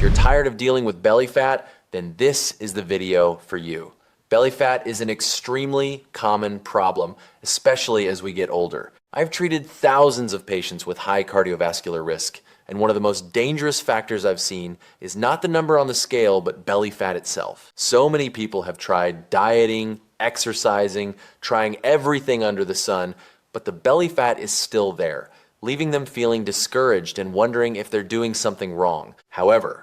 you're tired of dealing with belly fat, then this is the video for you. Belly fat is an extremely common problem, especially as we get older. I've treated thousands of patients with high cardiovascular risk, and one of the most dangerous factors I've seen is not the number on the scale, but belly fat itself. So many people have tried dieting, exercising, trying everything under the sun, but the belly fat is still there, leaving them feeling discouraged and wondering if they're doing something wrong. However,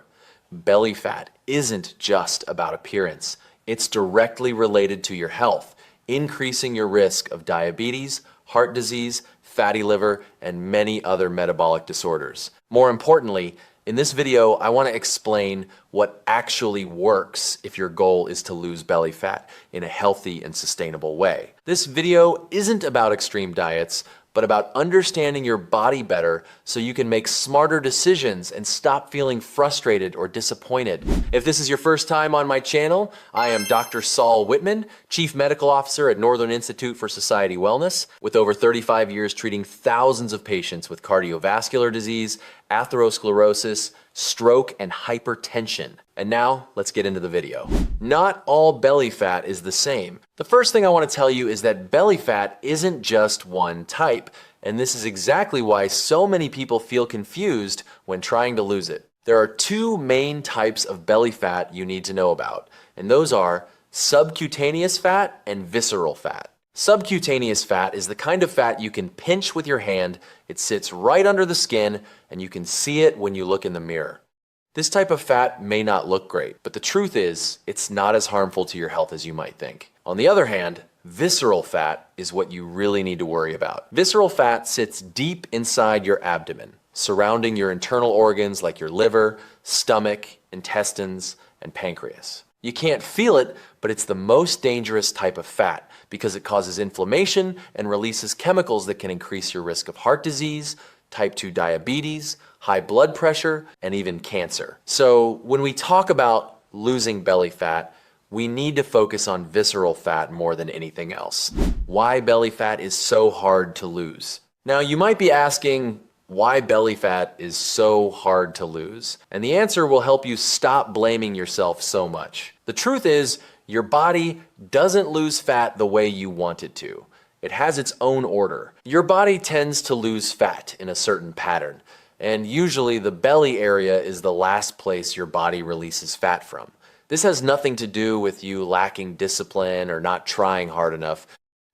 belly fat isn't just about appearance. It's directly related to your health, increasing your risk of diabetes, heart disease, fatty liver, and many other metabolic disorders. More importantly, in this video, I want to explain what actually works if your goal is to lose belly fat in a healthy and sustainable way. This video isn't about extreme diets, but about understanding your body better so you can make smarter decisions and stop feeling frustrated or disappointed. If this is your first time on my channel, I am Dr. Saul Whitman, Chief Medical Officer at Northern Institute for Society Wellness, with over 35 years treating thousands of patients with cardiovascular disease, atherosclerosis, stroke, and hypertension. And now, let's get into the video. Not all belly fat is the same. The first thing I want to tell you is that belly fat isn't just one type, and this is exactly why so many people feel confused when trying to lose it. There are two main types of belly fat you need to know about, and those are subcutaneous fat and visceral fat. Subcutaneous fat is the kind of fat you can pinch with your hand. It sits right under the skin, and you can see it when you look in the mirror. This type of fat may not look great, but the truth is, it's not as harmful to your health as you might think. On the other hand, visceral fat is what you really need to worry about. Visceral fat sits deep inside your abdomen, surrounding your internal organs like your liver, stomach, intestines, and pancreas. You can't feel it, but it's the most dangerous type of fat because it causes inflammation and releases chemicals that can increase your risk of heart disease, type 2 diabetes, high blood pressure, and even cancer. So when we talk about losing belly fat, we need to focus on visceral fat more than anything else. Why belly fat is so hard to lose. Now you might be asking why belly fat is so hard to lose, and the answer will help you stop blaming yourself so much. The truth is, your body doesn't lose fat the way you want it to. It has its own order. Your body tends to lose fat in a certain pattern, and usually the belly area is the last place your body releases fat from. This has nothing to do with you lacking discipline or not trying hard enough.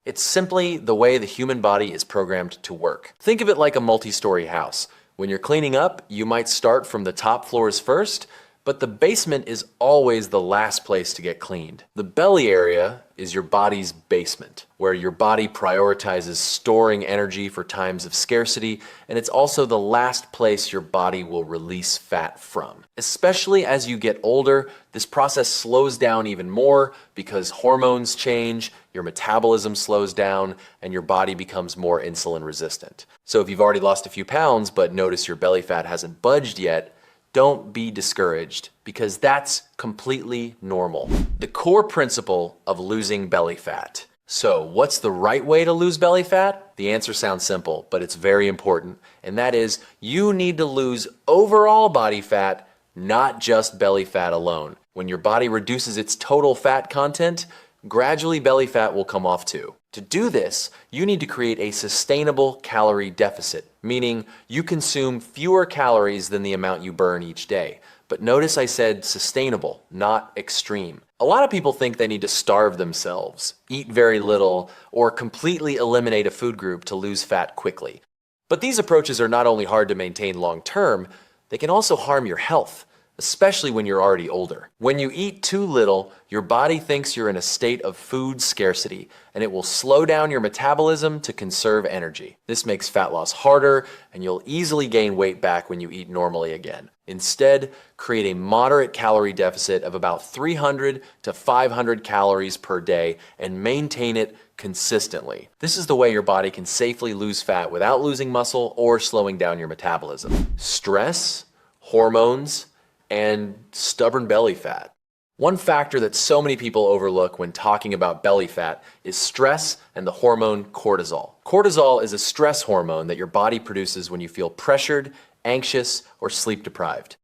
It's simply the way the human body is programmed to work. Think of it like a multi-story house. When you're cleaning up, you might start from the top floors first, but the basement is always the last place to get cleaned. The belly area is your body's basement, where your body prioritizes storing energy for times of scarcity, and it's also the last place your body will release fat from. Especially as you get older, this process slows down even more because hormones change, your metabolism slows down, and your body becomes more insulin resistant. So if you've already lost a few pounds but notice your belly fat hasn't budged yet, don't be discouraged, because that's completely normal. The core principle of losing belly fat. So what's the right way to lose belly fat? The answer sounds simple, but it's very important, and that is you need to lose overall body fat, not just belly fat alone. When your body reduces its total fat content, gradually belly fat will come off too. To do this, you need to create a sustainable calorie deficit, meaning you consume fewer calories than the amount you burn each day. But notice I said sustainable, not extreme. A lot of people think they need to starve themselves, eat very little, or completely eliminate a food group to lose fat quickly. But these approaches are not only hard to maintain long term, they can also harm your health, especially when you're already older. When you eat too little, your body thinks you're in a state of food scarcity, and it will slow down your metabolism to conserve energy. This makes fat loss harder, and you'll easily gain weight back when you eat normally again. Instead, create a moderate calorie deficit of about 300 to 500 calories per day and maintain it consistently. This is the way your body can safely lose fat without losing muscle or slowing down your metabolism. Stress, hormones, and stubborn belly fat. One factor that so many people overlook when talking about belly fat is stress and the hormone cortisol. Cortisol is a stress hormone that your body produces when you feel pressured, anxious, or sleep deprived.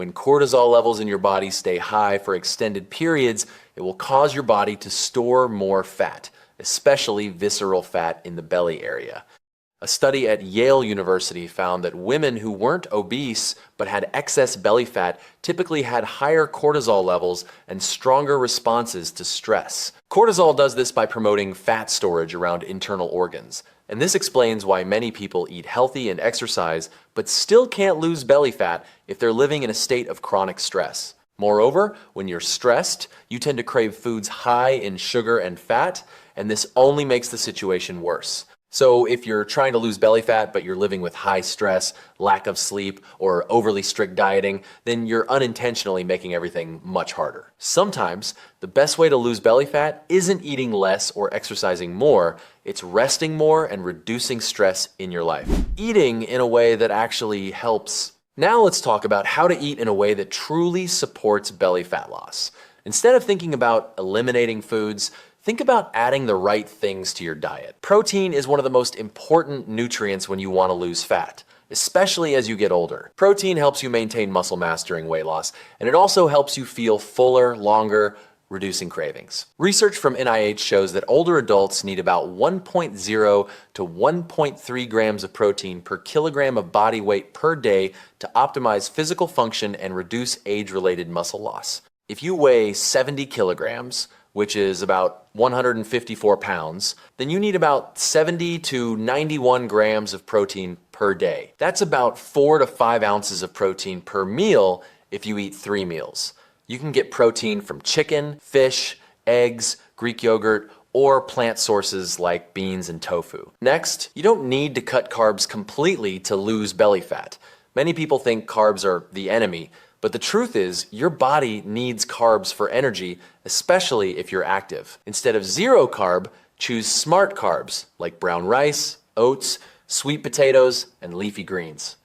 When cortisol levels in your body stay high for extended periods, it will cause your body to store more fat, especially visceral fat in the belly area. A study at Yale University found that women who weren't obese but had excess belly fat typically had higher cortisol levels and stronger responses to stress. Cortisol does this by promoting fat storage around internal organs. And this explains why many people eat healthy and exercise but still can't lose belly fat if they're living in a state of chronic stress. Moreover, when you're stressed, you tend to crave foods high in sugar and fat, and this only makes the situation worse. So if you're trying to lose belly fat but you're living with high stress, lack of sleep, or overly strict dieting, then you're unintentionally making everything much harder. Sometimes the best way to lose belly fat isn't eating less or exercising more, it's resting more and reducing stress in your life. Eating in a way that actually helps. Now let's talk about how to eat in a way that truly supports belly fat loss. Instead of thinking about eliminating foods, think about adding the right things to your diet. Protein is one of the most important nutrients when you want to lose fat, especially as you get older. Protein helps you maintain muscle mass during weight loss, and it also helps you feel fuller, longer, reducing cravings. Research from NIH shows that older adults need about 1.0 to 1.3 grams of protein per kilogram of body weight per day to optimize physical function and reduce age-related muscle loss. If you weigh 70 kilograms, which is about 154 pounds, then you need about 70 to 91 grams of protein per day. That's about 4 to 5 ounces of protein per meal if you eat 3 meals. You can get protein from chicken, fish, eggs, Greek yogurt, or plant sources like beans and tofu. Next, you don't need to cut carbs completely to lose belly fat. Many people think carbs are the enemy, but the truth is, your body needs carbs for energy, especially if you're active. Instead of zero carb, choose smart carbs like brown rice, oats, sweet potatoes, and leafy greens.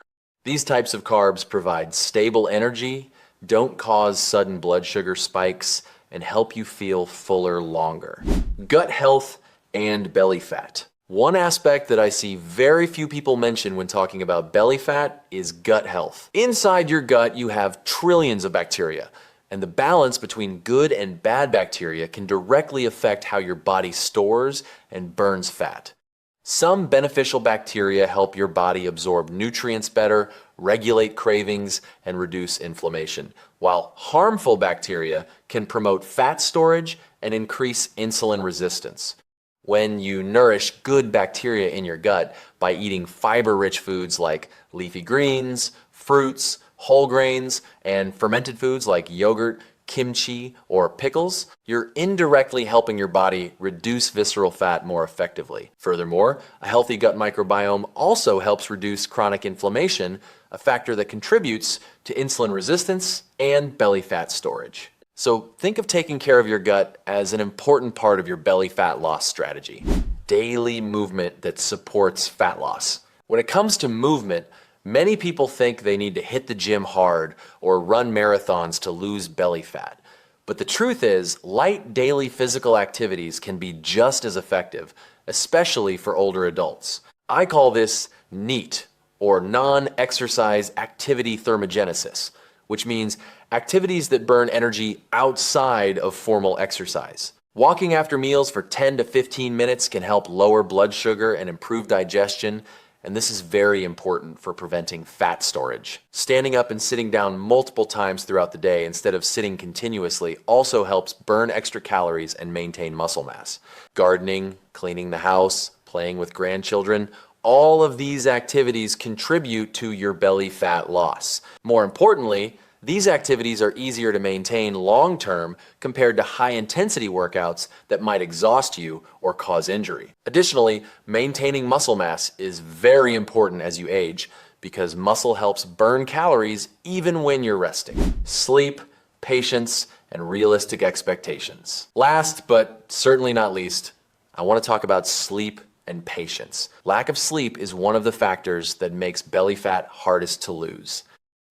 These types of carbs provide stable energy, don't cause sudden blood sugar spikes, and help you feel fuller longer. Gut health and belly fat. One aspect that I see very few people mention when talking about belly fat is gut health. Inside your gut, you have trillions of bacteria, and the balance between good and bad bacteria can directly affect how your body stores and burns fat. Some beneficial bacteria help your body absorb nutrients better, regulate cravings, and reduce inflammation, while harmful bacteria can promote fat storage and increase insulin resistance. When you nourish good bacteria in your gut by eating fiber-rich foods like leafy greens, fruits, whole grains, and fermented foods like yogurt, kimchi, or pickles, you're indirectly helping your body reduce visceral fat more effectively. Furthermore, a healthy gut microbiome also helps reduce chronic inflammation, a factor that contributes to insulin resistance and belly fat storage. So think of taking care of your gut as an important part of your belly fat loss strategy. Daily movement that supports fat loss. When it comes to movement, many people think they need to hit the gym hard or run marathons to lose belly fat. But the truth is, light daily physical activities can be just as effective, especially for older adults. I call this NEAT, or non-exercise activity thermogenesis, which means activities that burn energy outside of formal exercise. Walking after meals for 10 to 15 minutes can help lower blood sugar and improve digestion, and this is very important for preventing fat storage. Standing up and sitting down multiple times throughout the day instead of sitting continuously also helps burn extra calories and maintain muscle mass. Gardening, cleaning the house, playing with grandchildren, all of these activities contribute to your belly fat loss. More importantly, these activities are easier to maintain long-term compared to high-intensity workouts that might exhaust you or cause injury. Additionally, maintaining muscle mass is very important as you age because muscle helps burn calories even when you're resting. Sleep, patience, and realistic expectations. Last, but certainly not least, I want to talk about sleep and patience. Lack of sleep is one of the factors that makes belly fat hardest to lose.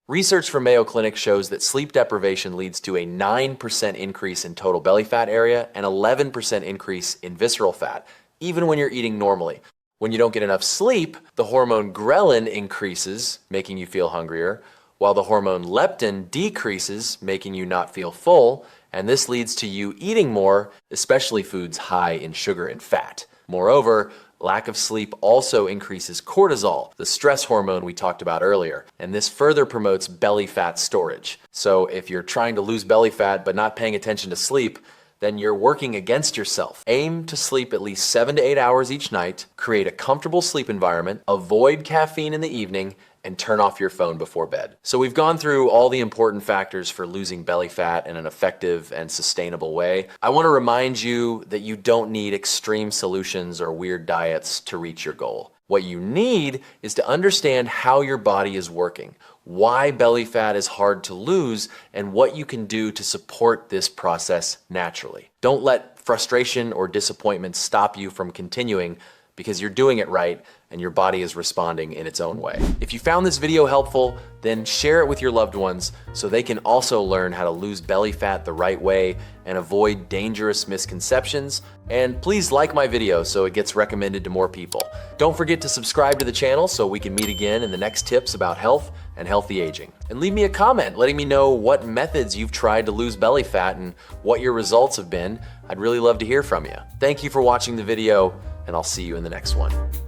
Research from Mayo Clinic shows that sleep deprivation leads to a 9% increase in total belly fat area and 11% increase in visceral fat, even when you're eating normally. When you don't get enough sleep, the hormone ghrelin increases, making you feel hungrier, while the hormone leptin decreases, making you not feel full, and this leads to you eating more, especially foods high in sugar and fat. Moreover, lack of sleep also increases cortisol, the stress hormone we talked about earlier, and this further promotes belly fat storage. So if you're trying to lose belly fat but not paying attention to sleep, then you're working against yourself. Aim to sleep at least 7 to 8 hours each night, create a comfortable sleep environment, avoid caffeine in the evening, and turn off your phone before bed. So we've gone through all the important factors for losing belly fat in an effective and sustainable way. I want to remind you that you don't need extreme solutions or weird diets to reach your goal. What you need is to understand how your body is working, why belly fat is hard to lose, and what you can do to support this process naturally. Don't let frustration or disappointment stop you from continuing, because you're doing it right and your body is responding in its own way. If you found this video helpful, then share it with your loved ones so they can also learn how to lose belly fat the right way and avoid dangerous misconceptions. And please like my video so it gets recommended to more people. Don't forget to subscribe to the channel so we can meet again in the next tips about health and healthy aging. And leave me a comment letting me know what methods you've tried to lose belly fat and what your results have been. I'd really love to hear from you. Thank you for watching the video, and I'll see you in the next one.